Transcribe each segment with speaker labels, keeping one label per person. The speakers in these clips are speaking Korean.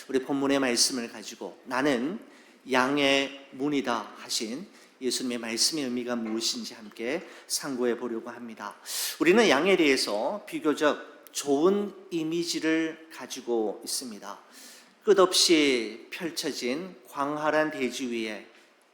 Speaker 1: 우리 본문의 말씀을 가지고 나는 양의 문이다 하신 예수님의 말씀의 의미가 무엇인지 함께 상고해 보려고 합니다. 우리는 양에 대해서 비교적 좋은 이미지를 가지고 있습니다. 끝없이 펼쳐진 광활한 대지 위에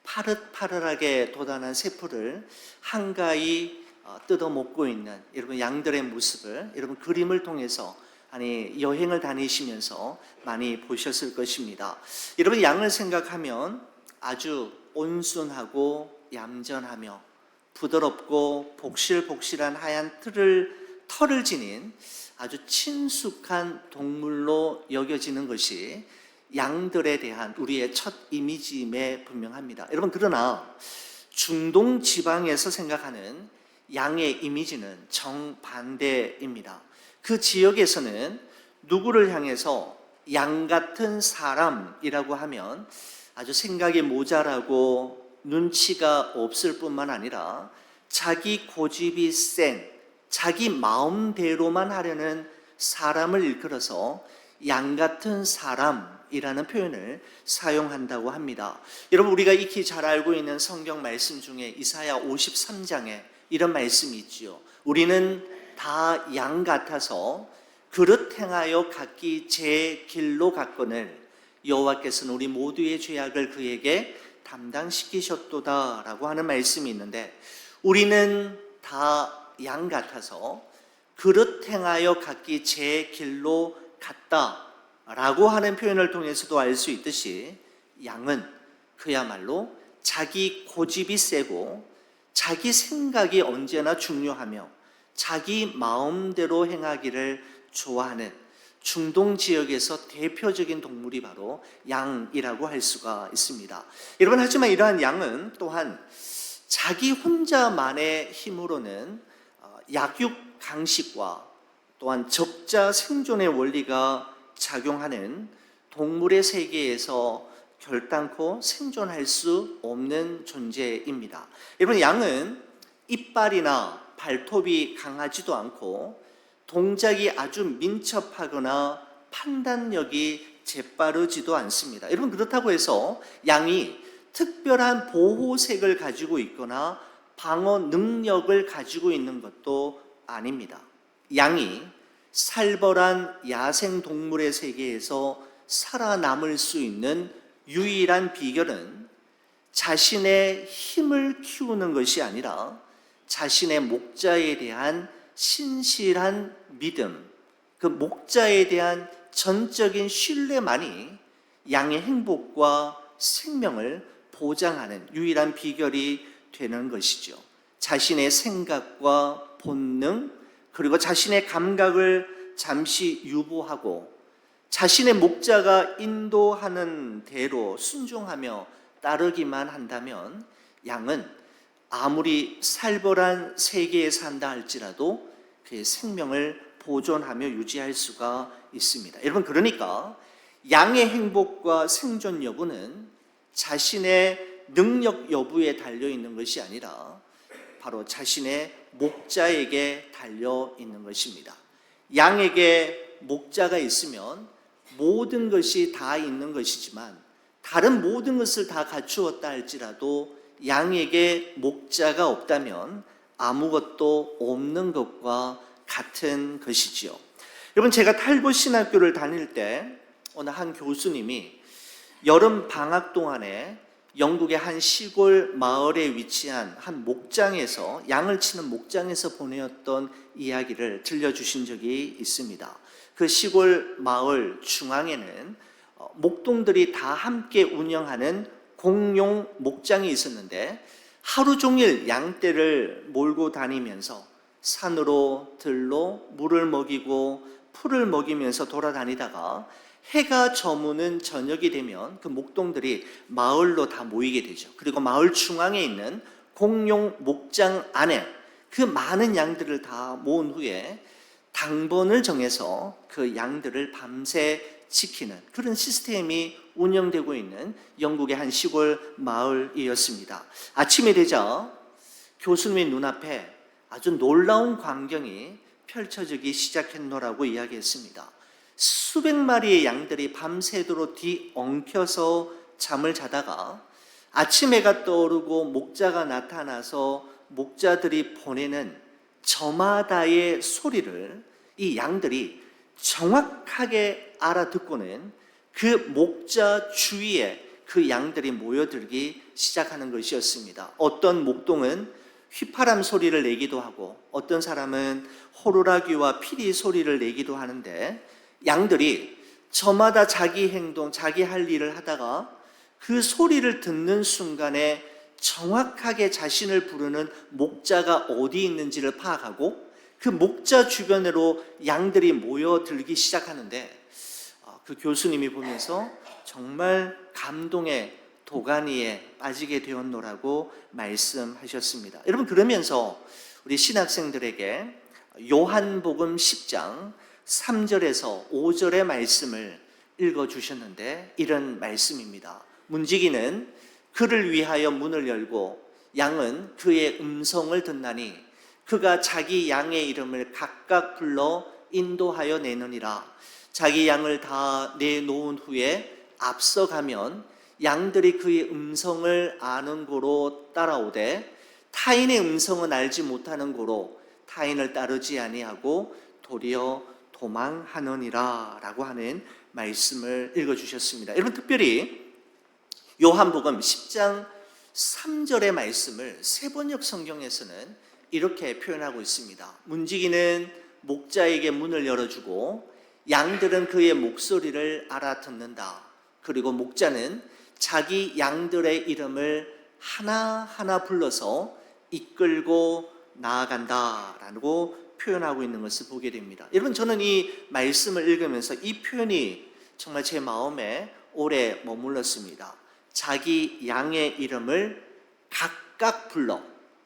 Speaker 1: 파릇파릇하게 돋아난 새풀을 한가히 뜯어먹고 있는 여러분 양들의 모습을 여러분 그림을 통해서 여행을 다니시면서 많이 보셨을 것입니다. 여러분 양을 생각하면 아주 온순하고 얌전하며 부드럽고 복실복실한 하얀 털을 지닌 아주 친숙한 동물로 여겨지는 것이 양들에 대한 우리의 첫 이미지임에 분명합니다. 여러분 그러나 중동 지방에서 생각하는 양의 이미지는 정반대입니다. 그 지역에서는 누구를 향해서 양 같은 사람이라고 하면 아주 생각이 모자라고 눈치가 없을 뿐만 아니라 자기 고집이 센 자기 마음대로만 하려는 사람을 일컬어서 양 같은 사람이라는 표현을 사용한다고 합니다. 여러분 우리가 익히 잘 알고 있는 성경 말씀 중에 이사야 53장에 이런 말씀이 있지요. 우리는 다 양 같아서 그릇 행하여 각기 제 길로 갔거늘 여호와께서는 우리 모두의 죄악을 그에게 담당시키셨도다 라고 하는 말씀이 있는데, 우리는 다 양 같아서 그릇 행하여 각기 제 길로 갔다 라고 하는 표현을 통해서도 알 수 있듯이 양은 그야말로 자기 고집이 세고 자기 생각이 언제나 중요하며 자기 마음대로 행하기를 좋아하는 중동 지역에서 대표적인 동물이 바로 양이라고 할 수가 있습니다. 여러분 하지만 이러한 양은 또한 자기 혼자만의 힘으로는 약육 강식과 또한 적자 생존의 원리가 작용하는 동물의 세계에서 결단코 생존할 수 없는 존재입니다. 여러분 양은 이빨이나 발톱이 강하지도 않고 동작이 아주 민첩하거나 판단력이 재빠르지도 않습니다. 여러분 그렇다고 해서 양이 특별한 보호색을 가지고 있거나 방어 능력을 가지고 있는 것도 아닙니다. 양이 살벌한 야생동물의 세계에서 살아남을 수 있는 유일한 비결은 자신의 힘을 키우는 것이 아니라 자신의 목자에 대한 신실한 믿음, 그 목자에 대한 전적인 신뢰만이 양의 행복과 생명을 보장하는 유일한 비결이 되는 것이죠. 자신의 생각과 본능, 그리고 자신의 감각을 잠시 유보하고 자신의 목자가 인도하는 대로 순종하며 따르기만 한다면 양은 아무리 살벌한 세계에 산다 할지라도 그의 생명을 보존하며 유지할 수가 있습니다. 여러분 그러니까 양의 행복과 생존 여부는 자신의 능력 여부에 달려 있는 것이 아니라 바로 자신의 목자에게 달려 있는 것입니다. 양에게 목자가 있으면 모든 것이 다 있는 것이지만 다른 모든 것을 다 갖추었다 할지라도 양에게 목자가 없다면 아무것도 없는 것과 같은 것이지요. 여러분 제가 탈북 신학교를 다닐 때 어느 한 교수님이 여름 방학 동안에 영국의 한 시골 마을에 위치한 한 목장에서 양을 치는 목장에서 보내었던 이야기를 들려주신 적이 있습니다. 그 시골 마을 중앙에는 목동들이 다 함께 운영하는 공용 목장이 있었는데 하루 종일 양떼를 몰고 다니면서 산으로 들로 물을 먹이고 풀을 먹이면서 돌아다니다가 해가 저무는 저녁이 되면 그 목동들이 마을로 다 모이게 되죠. 그리고 마을 중앙에 있는 공용 목장 안에 그 많은 양들을 다 모은 후에 당번을 정해서 그 양들을 밤새 지키는 그런 시스템이 운영되고 있는 영국의 한 시골 마을이었습니다. 아침이 되자 교수님의 눈앞에 아주 놀라운 광경이 펼쳐지기 시작했노라고 이야기했습니다. 수백 마리의 양들이 밤새도록 뒤엉켜서 잠을 자다가 아침 해가 떠오르고 목자가 나타나서 목자들이 보내는 저마다의 소리를 이 양들이 정확하게 알아듣고는 그 목자 주위에 그 양들이 모여들기 시작하는 것이었습니다. 어떤 목동은 휘파람 소리를 내기도 하고 어떤 사람은 호루라기와 피리 소리를 내기도 하는데, 양들이 저마다 자기 행동, 자기 할 일을 하다가 그 소리를 듣는 순간에 정확하게 자신을 부르는 목자가 어디 있는지를 파악하고 그 목자 주변으로 양들이 모여들기 시작하는데, 그 교수님이 보면서 정말 감동의 도가니에 빠지게 되었노라고 말씀하셨습니다. 여러분, 그러면서 우리 신학생들에게 요한복음 10장 3절에서 5절의 말씀을 읽어주셨는데, 이런 말씀입니다. 문지기는 그를 위하여 문을 열고 양은 그의 음성을 듣나니 그가 자기 양의 이름을 각각 불러 인도하여 내느니라. 자기 양을 다 내놓은 후에 앞서가면 양들이 그의 음성을 아는 고로 따라오되 타인의 음성은 알지 못하는 고로 타인을 따르지 아니하고 도리어 도망하느니라 라고 하는 말씀을 읽어주셨습니다. 여러분, 특별히 요한복음 10장 3절의 말씀을 세번역 성경에서는 이렇게 표현하고 있습니다. 문지기는 목자에게 문을 열어주고 양들은 그의 목소리를 알아듣는다. 그리고 목자는 자기 양들의 이름을 하나하나 불러서 이끌고 나아간다라고 표현하고 있는 것을 보게 됩니다. 여러분, 저는 이 말씀을 읽으면서 이 표현이 정말 제 마음에 오래 머물렀습니다. 자기 양의 이름을 각각 불러.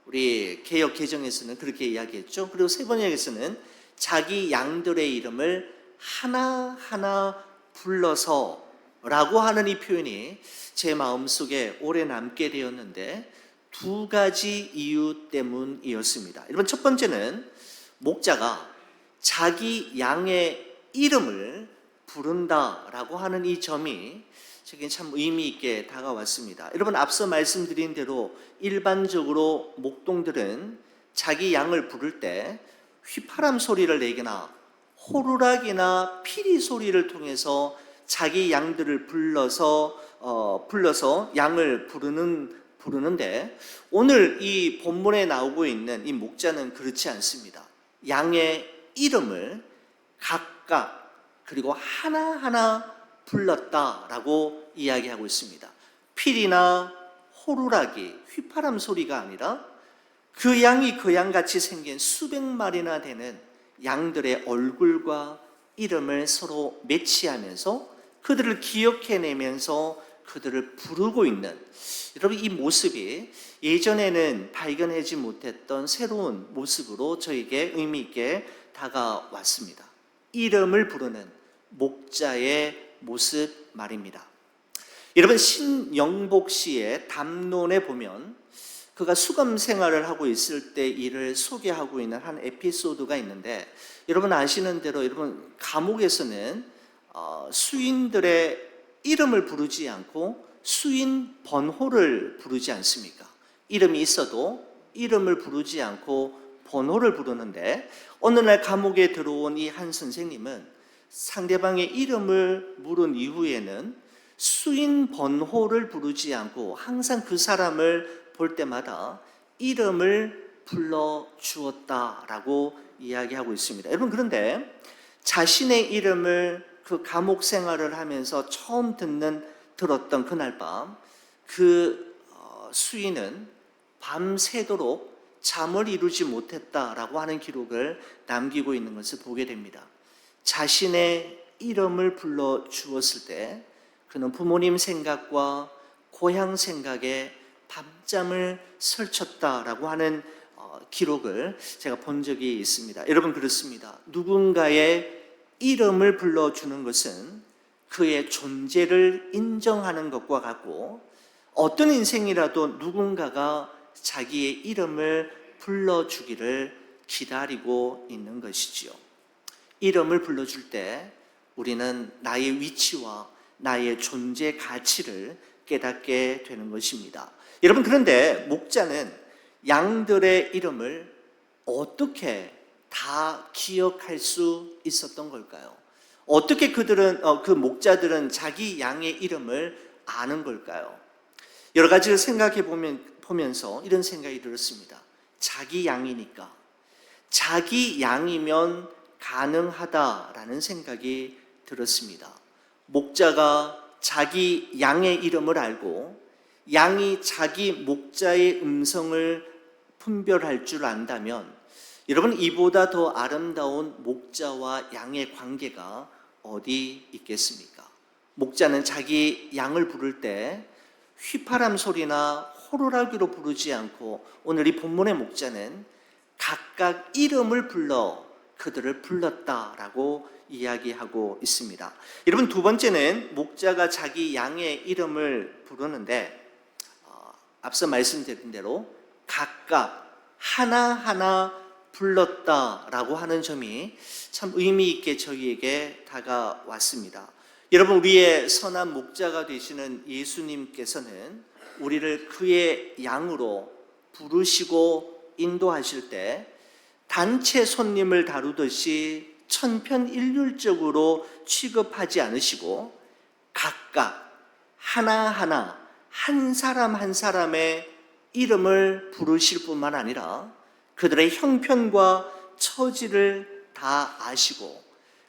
Speaker 1: 우리 개역 개정에서는 그렇게 이야기했죠. 그리고 세번역에서는 자기 양들의 이름을 하나하나 불러서 라고 하는 이 표현이 제 마음속에 오래 남게 되었는데, 두 가지 이유 때문이었습니다. 여러분, 첫 번째는 목자가 자기 양의 이름을 부른다라고 하는 이 점이 제게 참 의미 있게 다가왔습니다. 여러분, 앞서 말씀드린 대로 일반적으로 목동들은 자기 양을 부를 때 휘파람 소리를 내거나 호루라기나 피리 소리를 통해서 자기 양들을 불러서 양을 부르는데, 오늘 이 본문에 나오고 있는 이 목자는 그렇지 않습니다. 양의 이름을 각각 그리고 하나하나 불렀다라고 이야기하고 있습니다. 피리나 호루라기, 휘파람 소리가 아니라 그 양이 그 양같이 생긴 수백 마리나 되는 양들의 얼굴과 이름을 서로 매치하면서 그들을 기억해내면서 그들을 부르고 있는, 여러분, 이 모습이 예전에는 발견하지 못했던 새로운 모습으로 저에게 의미 있게 다가왔습니다. 이름을 부르는 목자의 모습 말입니다. 여러분, 신영복 씨의 담론에 보면 그가 수감 생활을 하고 있을 때 일을 소개하고 있는 한 에피소드가 있는데, 여러분 아시는 대로 여러분 감옥에서는 수인들의 이름을 부르지 않고 수인 번호를 부르지 않습니까? 이름이 있어도 이름을 부르지 않고 번호를 부르는데, 어느 날 감옥에 들어온 이 한 선생님은 상대방의 이름을 물은 이후에는 수인 번호를 부르지 않고 항상 그 사람을 볼 때마다 이름을 불러주었다라고 이야기하고 있습니다. 여러분, 그런데 자신의 이름을 그 감옥 생활을 하면서 처음 들었던 그날 밤, 그 수인은 밤새도록 잠을 이루지 못했다라고 하는 기록을 남기고 있는 것을 보게 됩니다. 자신의 이름을 불러주었을 때 그는 부모님 생각과 고향 생각에 밤잠을 설쳤다라고 하는 기록을 제가 본 적이 있습니다. 여러분, 그렇습니다. 누군가의 이름을 불러주는 것은 그의 존재를 인정하는 것과 같고, 어떤 인생이라도 누군가가 자기의 이름을 불러주기를 기다리고 있는 것이지요. 이름을 불러줄 때 우리는 나의 위치와 나의 존재 가치를 깨닫게 되는 것입니다. 여러분, 그런데 목자는 양들의 이름을 어떻게 다 기억할 수 있었던 걸까요? 어떻게 그 목자들은 자기 양의 이름을 아는 걸까요? 여러 가지를 생각해 보면서 이런 생각이 들었습니다. 자기 양이니까, 자기 양이면 가능하다라는 생각이 들었습니다. 목자가 자기 양의 이름을 알고 양이 자기 목자의 음성을 분별할 줄 안다면, 여러분, 이보다 더 아름다운 목자와 양의 관계가 어디 있겠습니까? 목자는 자기 양을 부를 때 휘파람 소리나 호루라기로 부르지 않고, 오늘 이 본문의 목자는 각각 이름을 불러 그들을 불렀다라고 이야기하고 있습니다. 여러분, 두 번째는 목자가 자기 양의 이름을 부르는데 앞서 말씀드린 대로 각각 하나하나 불렀다라고 하는 점이 참 의미 있게 저희에게 다가왔습니다. 여러분, 우리의 선한 목자가 되시는 예수님께서는 우리를 그의 양으로 부르시고 인도하실 때 단체 손님을 다루듯이 천편일률적으로 취급하지 않으시고 각각 하나하나 한 사람 한 사람의 이름을 부르실 뿐만 아니라 그들의 형편과 처지를 다 아시고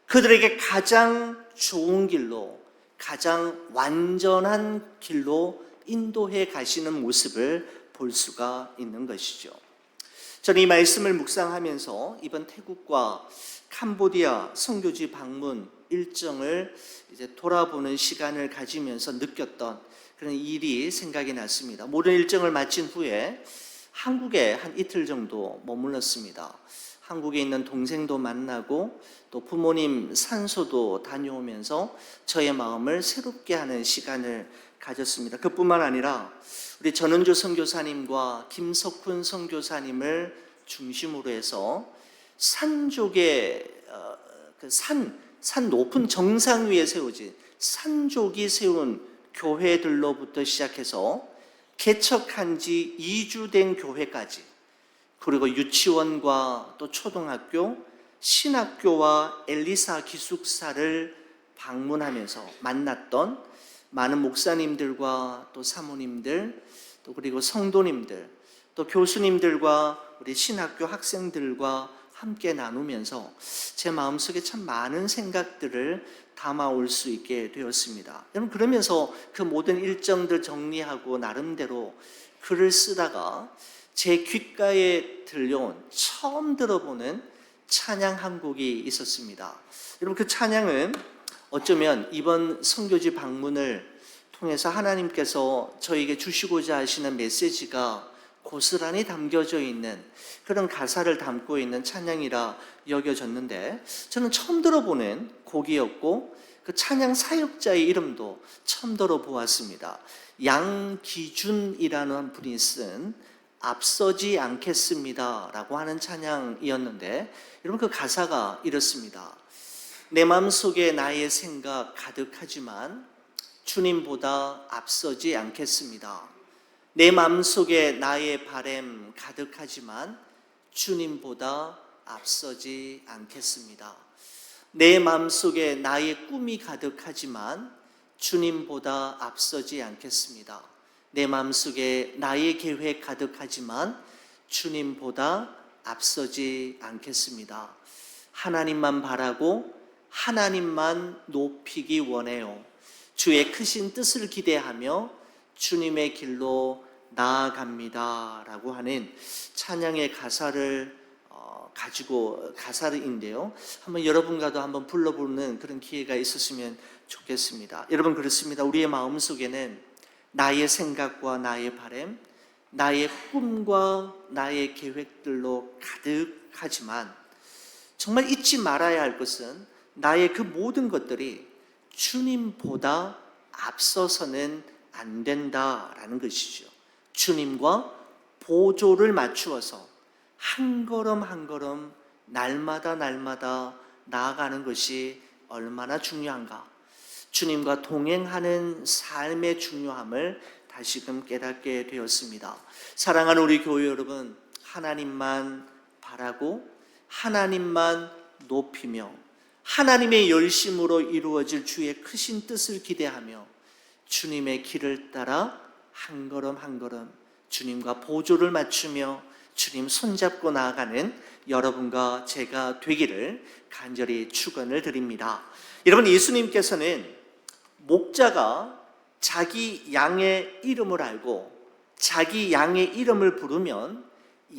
Speaker 1: 그들에게 가장 좋은 길로, 가장 완전한 길로 인도해 가시는 모습을 볼 수가 있는 것이죠. 저는 이 말씀을 묵상하면서 이번 태국과 캄보디아 선교지 방문 일정을 이제 돌아보는 시간을 가지면서 느꼈던 그런 일이 생각이 났습니다. 모든 일정을 마친 후에 한국에 한 이틀 정도 머물렀습니다. 한국에 있는 동생도 만나고 또 부모님 산소도 다녀오면서 저의 마음을 새롭게 하는 시간을 가졌습니다. 그뿐만 아니라 우리 전은주 선교사님과 김석훈 선교사님을 중심으로 해서 산족의 산 높은 정상 위에 세워진 산족이 세운 교회들로부터 시작해서 개척한 지 2주 된 교회까지, 그리고 유치원과 또 초등학교, 신학교와 엘리사 기숙사를 방문하면서 만났던 많은 목사님들과 또 사모님들, 또 그리고 성도님들, 또 교수님들과 우리 신학교 학생들과 함께 나누면서 제 마음속에 참 많은 생각들을 담아올 수 있게 되었습니다. 여러분, 그러면서 그 모든 일정들 정리하고 나름대로 글을 쓰다가 제 귓가에 들려온 처음 들어보는 찬양 한 곡이 있었습니다. 여러분, 그 찬양은 어쩌면 이번 선교지 방문을 통해서 하나님께서 저에게 주시고자 하시는 메시지가 고스란히 담겨져 있는 그런 가사를 담고 있는 찬양이라 여겨졌는데, 저는 처음 들어보는 곡이었고 그 찬양 사역자의 이름도 처음 들어보았습니다. 양기준이라는 분이 쓴 앞서지 않겠습니다 라고 하는 찬양이었는데, 여러분, 그 가사가 이렇습니다. 내 마음속에 나의 생각 가득하지만 주님보다 앞서지 않겠습니다. 내 마음속에 나의 바람 가득하지만 주님보다 앞서지 않겠습니다. 내 마음속에 나의 꿈이 가득하지만 주님보다 앞서지 않겠습니다. 내 마음속에 나의 계획 가득하지만 주님보다 앞서지 않겠습니다. 하나님만 바라고 하나님만 높이기 원해요. 주의 크신 뜻을 기대하며 주님의 길로 나아갑니다 라고 하는 찬양의 가사를 가지고 가사인데요, 한번 여러분과도 한번 불러보는 그런 기회가 있었으면 좋겠습니다. 여러분, 그렇습니다. 우리의 마음속에는 나의 생각과 나의 바람, 나의 꿈과 나의 계획들로 가득하지만 정말 잊지 말아야 할 것은 나의 그 모든 것들이 주님보다 앞서서는 안 된다라는 것이죠. 주님과 보조를 맞추어서 한 걸음 한 걸음 날마다 나아가는 것이 얼마나 중요한가, 주님과 동행하는 삶의 중요함을 다시금 깨닫게 되었습니다. 사랑하는 우리 교회 여러분, 하나님만 바라고 하나님만 높이며 하나님의 열심으로 이루어질 주의 크신 뜻을 기대하며 주님의 길을 따라 한 걸음 한 걸음 주님과 보조를 맞추며 주님 손잡고 나아가는 여러분과 제가 되기를 간절히 축원을 드립니다. 여러분, 예수님께서는 목자가 자기 양의 이름을 알고 자기 양의 이름을 부르면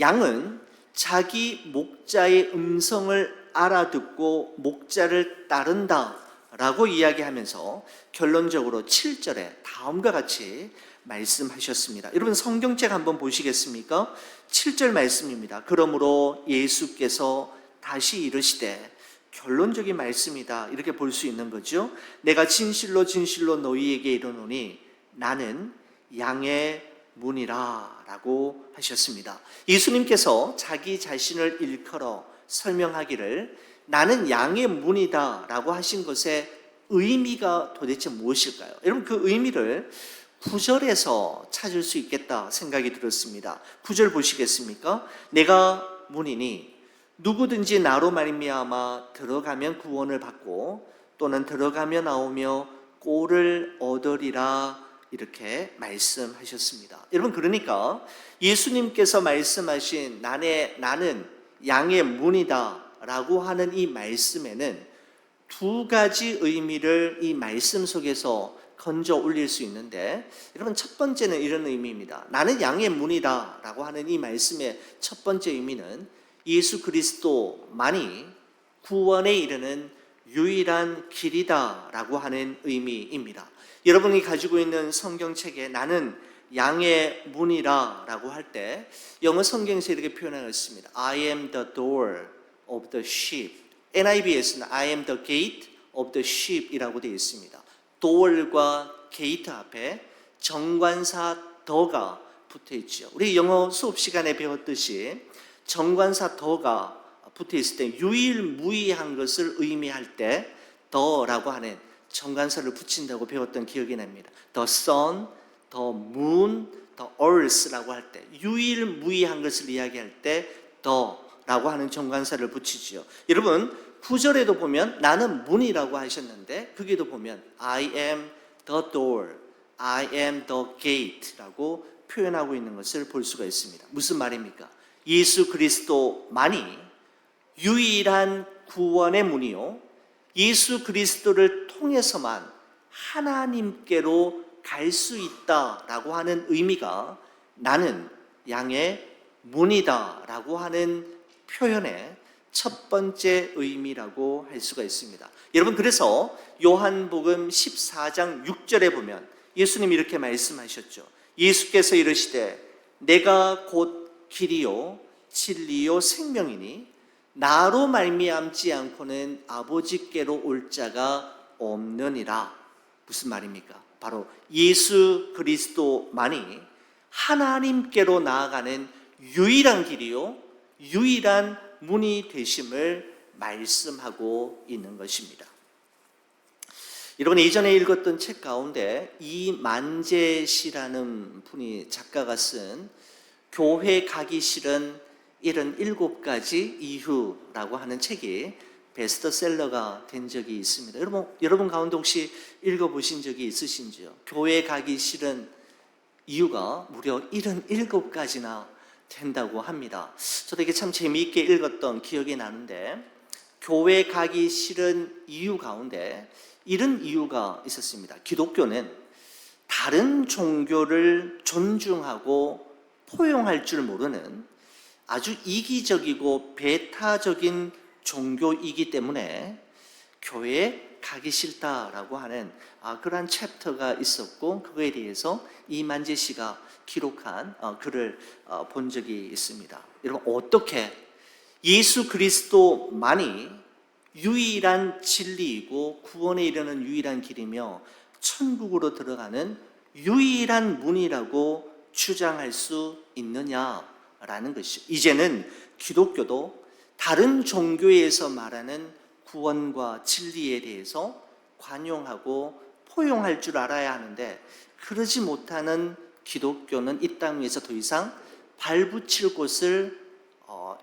Speaker 1: 양은 자기 목자의 음성을 알아듣고 목자를 따른다 라고 이야기하면서 결론적으로 7절에 다음과 같이 말씀하셨습니다. 여러분, 성경책 한번 보시겠습니까? 7절 말씀입니다. 그러므로 예수께서 다시 이르시되, 결론적인 말씀이다 이렇게 볼 수 있는 거죠. 내가 진실로 진실로 너희에게 이르노니 나는 양의 문이라 라고 하셨습니다. 예수님께서 자기 자신을 일컬어 설명하기를 나는 양의 문이다 라고 하신 것의 의미가 도대체 무엇일까요? 여러분, 그 의미를 9절에서 찾을 수 있겠다 생각이 들었습니다. 9절 보시겠습니까? 내가 문이니 누구든지 나로 말미암아 들어가면 구원을 받고 또는 들어가며 나오며 꼴을 얻으리라 이렇게 말씀하셨습니다. 여러분, 그러니까 예수님께서 말씀하신 나는 양의 문이다 라고 하는 이 말씀에는 두 가지 의미를 이 말씀 속에서 건져 올릴 수 있는데, 여러분, 첫 번째는 이런 의미입니다. 나는 양의 문이다 라고 하는 이 말씀의 첫 번째 의미는 예수 그리스도만이 구원에 이르는 유일한 길이다 라고 하는 의미입니다. 여러분이 가지고 있는 성경책에 나는 양의 문이라 라고 할 때 영어 성경에서 이렇게 표현하고 있습니다. I am the door of the sheep. NIV에서는 I am the gate of the sheep 이라고 되어 있습니다. door과 gate 앞에 정관사 더가 붙어 있죠. 우리 영어 수업 시간에 배웠듯이 정관사 더가 붙어 있을 때 유일무이한 것을 의미할 때 더라고 하는 정관사를 붙인다고 배웠던 기억이 납니다. The sun, the moon, the earth라고 할 때 유일무이한 것을 이야기할 때 the라고 하는 정관사를 붙이지요. 여러분, 9절에도 보면 나는 문이라고 하셨는데 거기도 보면 I am the door, I am the gate라고 표현하고 있는 것을 볼 수가 있습니다. 무슨 말입니까? 예수 그리스도만이 유일한 구원의 문이요, 예수 그리스도를 통해서만 하나님께로 갈 수 있다라고 하는 의미가 나는 양의 문이다라고 하는 표현의 첫 번째 의미라고 할 수가 있습니다. 여러분, 그래서 요한복음 14장 6절에 보면 예수님이 이렇게 말씀하셨죠. 예수께서 이르시되 내가 곧 길이요 진리요 생명이니 나로 말미암지 않고는 아버지께로 올 자가 없느니라. 무슨 말입니까? 바로 예수 그리스도만이 하나님께로 나아가는 유일한 길이요 유일한 문이 되심을 말씀하고 있는 것입니다. 여러분, 예전에 읽었던 책 가운데 이만재 씨라는 분이 작가가 쓴 교회 가기 싫은 77가지 이유라고 하는 책이 베스트셀러가 된 적이 있습니다. 여러분 가운데 혹시 읽어보신 적이 있으신지요? 교회 가기 싫은 이유가 무려 77가지나 된다고 합니다. 저도 이게 참 재미있게 읽었던 기억이 나는데, 교회 가기 싫은 이유 가운데 이런 이유가 있었습니다. 기독교는 다른 종교를 존중하고 포용할 줄 모르는 아주 이기적이고 배타적인 종교이기 때문에 교회에 가기 싫다라고 하는 그러한 챕터가 있었고, 그거에 대해서 이만재 씨가 기록한 글을 본 적이 있습니다. 여러분, 어떻게 예수 그리스도만이 유일한 진리이고 구원에 이르는 유일한 길이며 천국으로 들어가는 유일한 문이라고 주장할 수 있느냐라는 것이죠. 이제는 기독교도 다른 종교에서 말하는 구원과 진리에 대해서 관용하고 포용할 줄 알아야 하는데, 그러지 못하는 기독교는 이 땅 위에서 더 이상 발붙일 곳을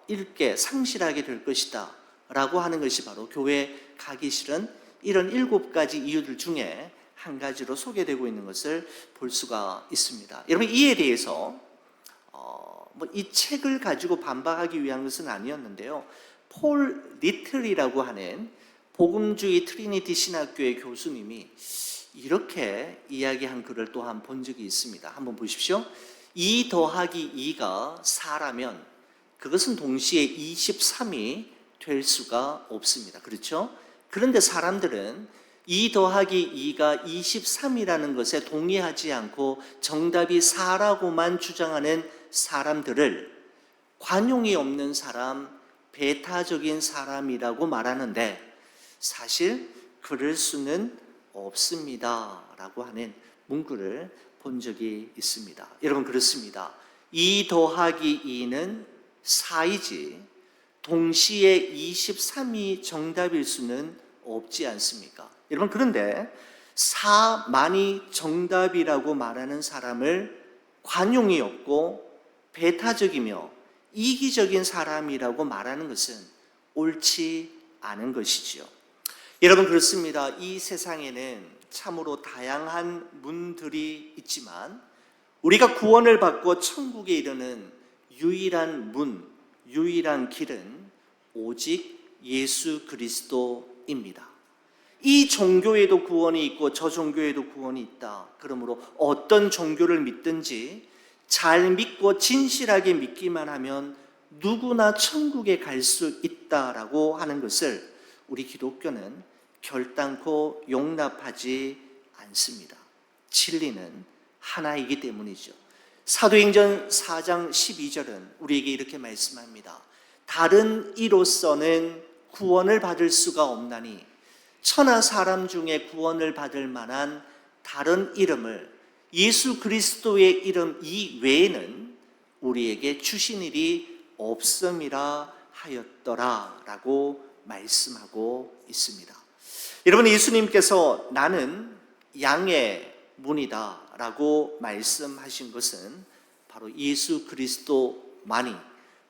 Speaker 1: 잃게 상실하게 될 것이다 라고 하는 것이 바로 교회 가기 싫은 이런 7가지 이유들 중에 한 가지로 소개되고 있는 것을 볼 수가 있습니다. 여러분, 이에 대해서 이 책을 가지고 반박하기 위한 것은 아니었는데요, 폴 리틀이라고 하는 복음주의 트리니티 신학교의 교수님이 이렇게 이야기한 글을 또한 본 적이 있습니다. 한번 보십시오. 2 더하기 2가 4라면 그것은 동시에 23이 될 수가 없습니다. 그렇죠? 그런데 사람들은 2 더하기 2가 23이라는 것에 동의하지 않고 정답이 4라고만 주장하는 사람들을 관용이 없는 사람, 배타적인 사람이라고 말하는데, 사실 그럴 수는 없습니다 라고 하는 문구를 본 적이 있습니다. 여러분, 그렇습니다. 2 더하기 2는 4이지 동시에 23이 정답일 수는 없지 않습니까? 여러분, 그런데 4만이 정답이라고 말하는 사람을 관용이 없고 배타적이며 이기적인 사람이라고 말하는 것은 옳지 않은 것이지요. 여러분, 그렇습니다. 이 세상에는 참으로 다양한 문들이 있지만 우리가 구원을 받고 천국에 이르는 유일한 문, 유일한 길은 오직 예수 그리스도입니다. 이 종교에도 구원이 있고 저 종교에도 구원이 있다. 그러므로 어떤 종교를 믿든지 잘 믿고 진실하게 믿기만 하면 누구나 천국에 갈 수 있다라고 하는 것을 우리 기독교는 결단코 용납하지 않습니다. 진리는 하나이기 때문이죠. 사도행전 4장 12절은 우리에게 이렇게 말씀합니다. 다른 이로서는 구원을 받을 수가 없나니 천하 사람 중에 구원을 받을 만한 다른 이름을, 예수 그리스도의 이름 이외에는 우리에게 주신 일이 없음이라 하였더라 라고 말씀하고 있습니다. 여러분, 예수님께서 나는 양의 문이다 라고 말씀하신 것은 바로 예수 그리스도만이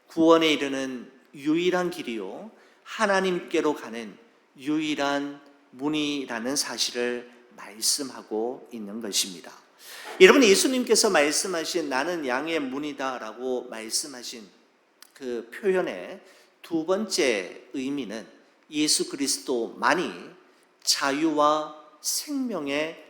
Speaker 1: 구원에 이르는 유일한 길이요 하나님께로 가는 유일한 문이라는 사실을 말씀하고 있는 것입니다. 여러분, 예수님께서 말씀하신 나는 양의 문이다 라고 말씀하신 그 표현의 두 번째 의미는 예수 그리스도만이 자유와 생명의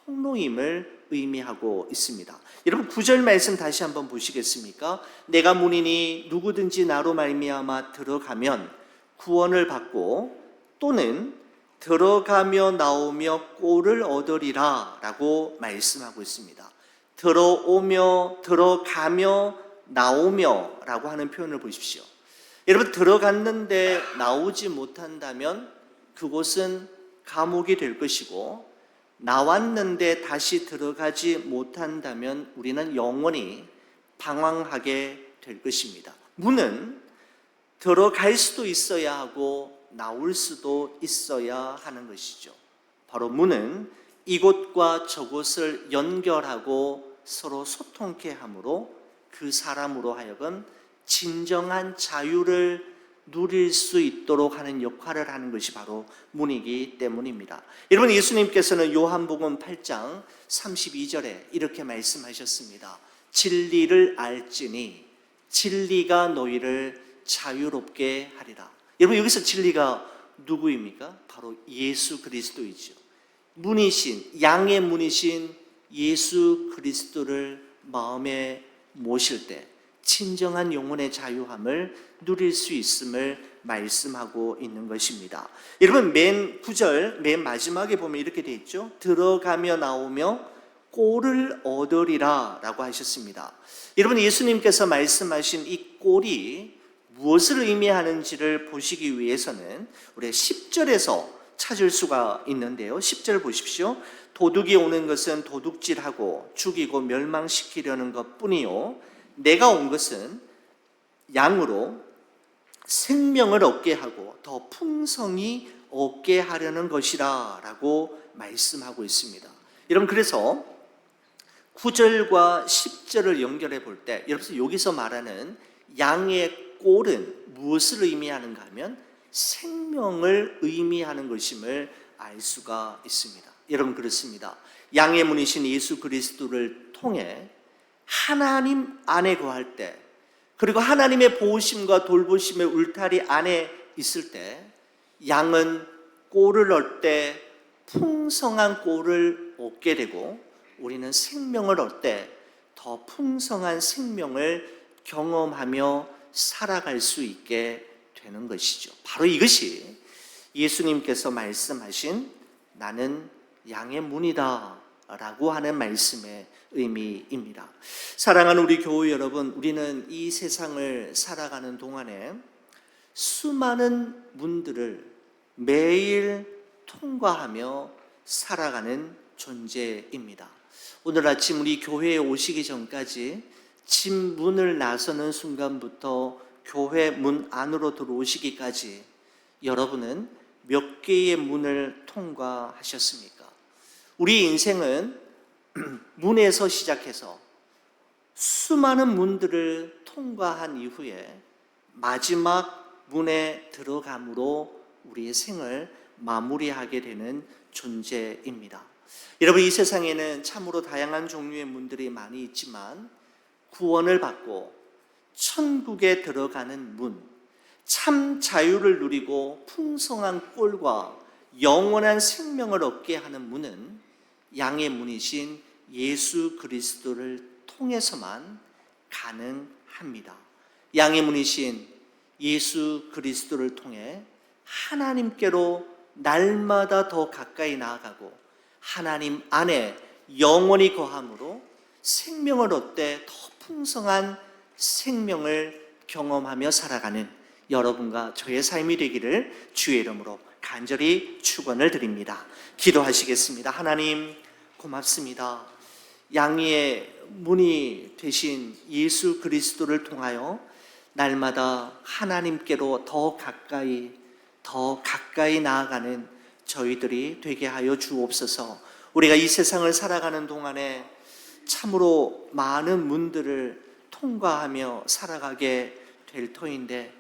Speaker 1: 통로임을 의미하고 있습니다. 여러분, 9절 말씀 다시 한번 보시겠습니까? 내가 문이니 누구든지 나로 말미암아 들어가면 구원을 받고 또는 들어가며 나오며 꼴을 얻으리라 라고 말씀하고 있습니다. 들어오며 들어가며 나오며 라고 하는 표현을 보십시오. 여러분, 들어갔는데 나오지 못한다면 그곳은 감옥이 될 것이고, 나왔는데 다시 들어가지 못한다면 우리는 영원히 방황하게 될 것입니다. 문은 들어갈 수도 있어야 하고 나올 수도 있어야 하는 것이죠. 바로 문은 이곳과 저곳을 연결하고 서로 소통케 함으로 그 사람으로 하여금 진정한 자유를 누릴 수 있도록 하는 역할을 하는 것이 바로 문이기 때문입니다. 여러분, 예수님께서는 요한복음 8장 32절에 이렇게 말씀하셨습니다. 진리를 알지니 진리가 너희를 자유롭게 하리라. 여러분, 여기서 진리가 누구입니까? 바로 예수 그리스도이죠. 문이신, 양의 문이신 예수 그리스도를 마음에 모실 때 진정한 영혼의 자유함을 누릴 수 있음을 말씀하고 있는 것입니다. 여러분, 맨 9절 맨 마지막에 보면 이렇게 되어 있죠. 들어가며 나오며 꼴을 얻으리라 라고 하셨습니다. 여러분, 예수님께서 말씀하신 이 꼴이 무엇을 의미하는지를 보시기 위해서는 우리 10절에서 찾을 수가 있는데요. 10절 보십시오. 도둑이 오는 것은 도둑질하고 죽이고 멸망시키려는 것뿐이요 내가 온 것은 양으로 생명을 얻게 하고 더 풍성히 얻게 하려는 것이라 라고 말씀하고 있습니다. 여러분, 그래서 9절과 10절을 연결해 볼 때 여러분, 여기서 말하는 양의 꼴은 무엇을 의미하는가 하면 생명을 의미하는 것임을 알 수가 있습니다. 여러분, 그렇습니다. 양의 문이신 예수 그리스도를 통해 하나님 안에 거할 때, 그리고 하나님의 보호심과 돌보심의 울타리 안에 있을 때 양은 꼴을 얻을 때 풍성한 꼴을 얻게 되고, 우리는 생명을 얻을 때 더 풍성한 생명을 경험하며 살아갈 수 있게 되는 것이죠. 바로 이것이 예수님께서 말씀하신 나는 양의 문이다 라고 하는 말씀의 의미입니다. 사랑하는 우리 교회 여러분, 우리는 이 세상을 살아가는 동안에 수많은 문들을 매일 통과하며 살아가는 존재입니다. 오늘 아침 우리 교회에 오시기 전까지 집 문을 나서는 순간부터 교회 문 안으로 들어오시기까지 여러분은 몇 개의 문을 통과하셨습니까? 우리 인생은 문에서 시작해서 수많은 문들을 통과한 이후에 마지막 문에 들어감으로 우리의 생을 마무리하게 되는 존재입니다. 여러분, 이 세상에는 참으로 다양한 종류의 문들이 많이 있지만 구원을 받고 천국에 들어가는 문, 참 자유를 누리고 풍성한 꼴과 영원한 생명을 얻게 하는 문은 양의 문이신 예수 그리스도를 통해서만 가능합니다. 양의 문이신 예수 그리스도를 통해 하나님께로 날마다 더 가까이 나아가고 하나님 안에 영원히 거함으로 생명을 얻되 더 풍성한 생명을 경험하며 살아가는 여러분과 저의 삶이 되기를 주의 이름으로 간절히 축원을 드립니다. 기도하시겠습니다. 하나님, 고맙습니다. 양의 문이 되신 예수 그리스도를 통하여 날마다 하나님께로 더 가까이 나아가는 저희들이 되게 하여 주옵소서. 우리가 이 세상을 살아가는 동안에 참으로 많은 문들을 통과하며 살아가게 될 터인데,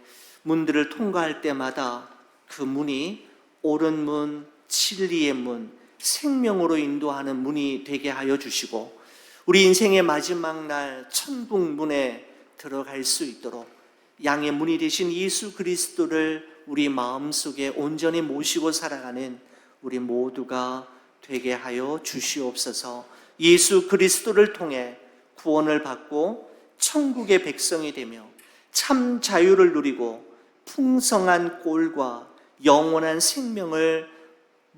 Speaker 1: 문들을 통과할 때마다 그 문이 옳은 문, 진리의 문, 생명으로 인도하는 문이 되게 하여 주시고, 우리 인생의 마지막 날 천국 문에 들어갈 수 있도록 양의 문이 되신 예수 그리스도를 우리 마음속에 온전히 모시고 살아가는 우리 모두가 되게 하여 주시옵소서. 예수 그리스도를 통해 구원을 받고 천국의 백성이 되며 참 자유를 누리고 풍성한 꼴과 영원한 생명을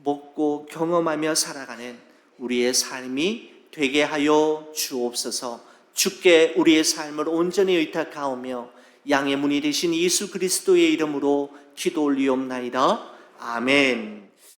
Speaker 1: 먹고 경험하며 살아가는 우리의 삶이 되게 하여 주옵소서. 주께 우리의 삶을 온전히 의탁하오며 양의 문이 되신 예수 그리스도의 이름으로 기도 올리옵나이다. 아멘.